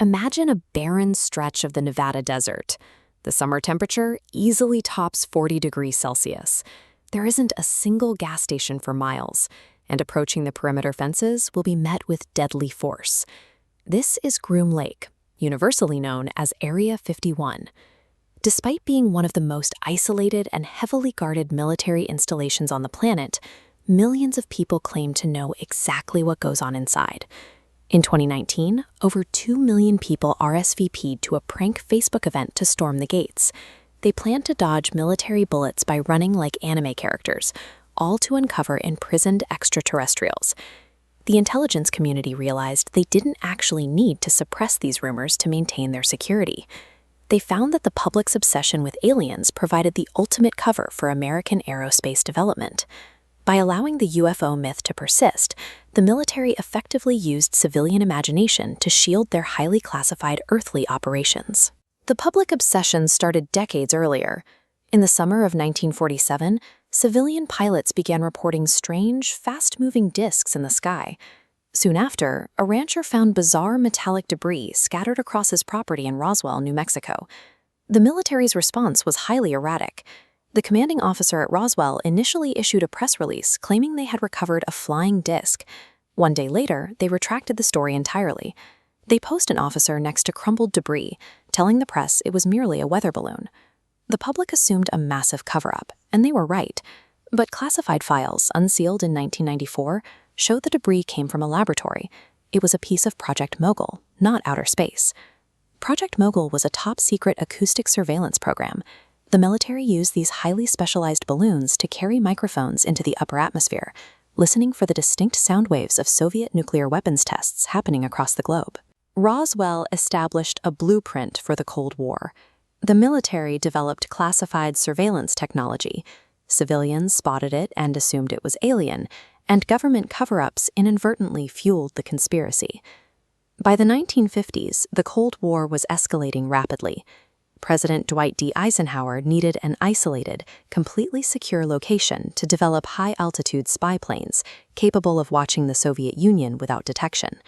Imagine a barren stretch of the Nevada desert. The summer temperature easily tops 40 degrees Celsius. There isn't a single gas station for miles, and approaching the perimeter fences will be met with deadly force. This is Groom Lake, universally known as Area 51. Despite being one of the most isolated and heavily guarded military installations on the planet, millions of people claim to know exactly what goes on inside. In 2019, over 2 million people RSVP'd to a prank Facebook event to storm the gates. They planned to dodge military bullets by running like anime characters, all to uncover imprisoned extraterrestrials. The intelligence community realized they didn't actually need to suppress these rumors to maintain their security. They found that the public's obsession with aliens provided the ultimate cover for American aerospace development. By allowing the UFO myth to persist, the military effectively used civilian imagination to shield their highly classified earthly operations. The public obsession started decades earlier. In the summer of 1947, civilian pilots began reporting strange, fast-moving disks in the sky. Soon after, a rancher found bizarre metallic debris scattered across his property in Roswell, New Mexico. The military's response was highly erratic. The commanding officer at Roswell initially issued a press release claiming they had recovered a flying disc. One day later, they retracted the story entirely. They posed an officer next to crumbled debris, telling the press it was merely a weather balloon. The public assumed a massive cover-up, and they were right. But classified files, unsealed in 1994, showed the debris came from a laboratory. It was a piece of Project Mogul, not outer space. Project Mogul was a top-secret acoustic surveillance program. The military used these highly specialized balloons to carry microphones into the upper atmosphere, listening for the distinct sound waves of Soviet nuclear weapons tests happening across the globe. Roswell established a blueprint for the Cold War. The military developed classified surveillance technology. Civilians spotted it and assumed it was alien, and government cover-ups inadvertently fueled the conspiracy. By the 1950s, the Cold War was escalating rapidly. President Dwight D. Eisenhower needed an isolated, completely secure location to develop high-altitude spy planes capable of watching the Soviet Union without detection.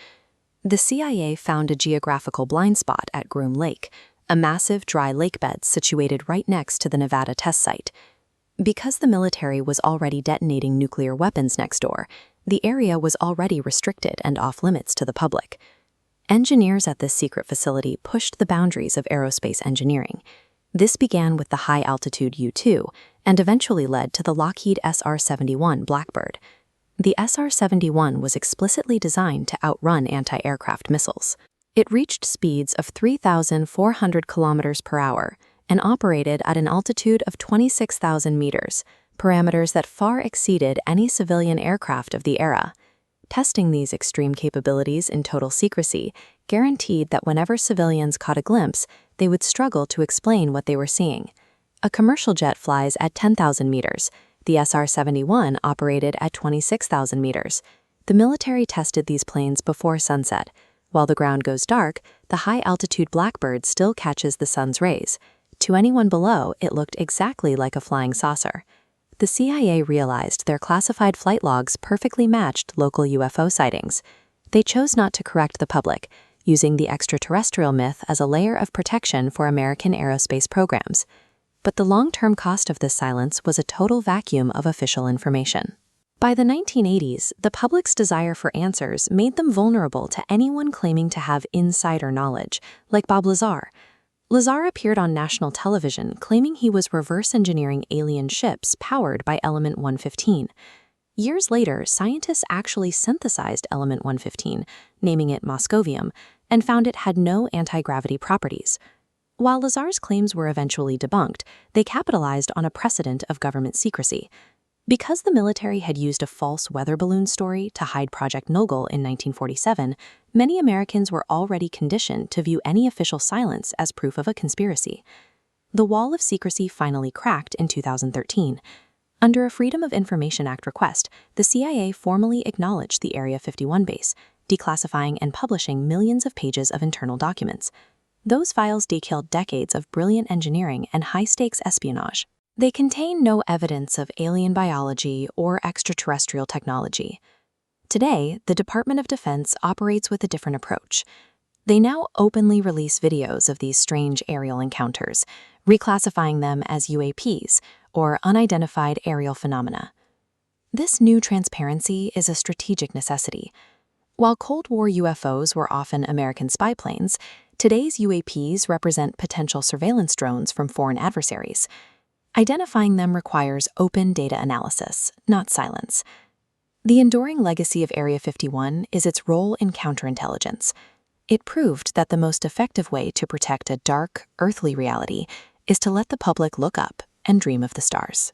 The CIA found a geographical blind spot at Groom Lake, a massive dry lakebed situated right next to the Nevada test site. Because the military was already detonating nuclear weapons next door, the area was already restricted and off-limits to the public. Engineers at this secret facility pushed the boundaries of aerospace engineering. This began with the high-altitude U-2 and eventually led to the Lockheed SR-71 Blackbird. The SR-71 was explicitly designed to outrun anti-aircraft missiles. It reached speeds of 3,400 kilometers per hour and operated at an altitude of 26,000 meters, parameters that far exceeded any civilian aircraft of the era. Testing these extreme capabilities in total secrecy guaranteed that whenever civilians caught a glimpse, they would struggle to explain what they were seeing. A commercial jet flies at 10,000 meters. The SR-71 operated at 26,000 meters. The military tested these planes before sunset. While the ground goes dark, the high-altitude Blackbird still catches the sun's rays. To anyone below, it looked exactly like a flying saucer. The CIA realized their classified flight logs perfectly matched local UFO sightings. They chose not to correct the public, using the extraterrestrial myth as a layer of protection for American aerospace programs. But the long-term cost of this silence was a total vacuum of official information. By the 1980s, the public's desire for answers made them vulnerable to anyone claiming to have insider knowledge, like Bob Lazar. Lazar appeared on national television claiming he was reverse engineering alien ships powered by Element 115. Years later, scientists actually synthesized Element 115, naming it Moscovium, and found it had no anti-gravity properties. While Lazar's claims were eventually debunked, they capitalized on a precedent of government secrecy. Because the military had used a false weather balloon story to hide Project Mogul in 1947, many Americans were already conditioned to view any official silence as proof of a conspiracy. The wall of secrecy finally cracked in 2013. Under a Freedom of Information Act request, the CIA formally acknowledged the Area 51 base, declassifying and publishing millions of pages of internal documents. Those files detailed decades of brilliant engineering and high-stakes espionage. They contain no evidence of alien biology or extraterrestrial technology. Today, the Department of Defense operates with a different approach. They now openly release videos of these strange aerial encounters, reclassifying them as UAPs, or unidentified aerial phenomena. This new transparency is a strategic necessity. While Cold War UFOs were often American spy planes, today's UAPs represent potential surveillance drones from foreign adversaries. Identifying them requires open data analysis, not silence. The enduring legacy of Area 51 is its role in counterintelligence. It proved that the most effective way to protect a dark, earthly reality is to let the public look up and dream of the stars.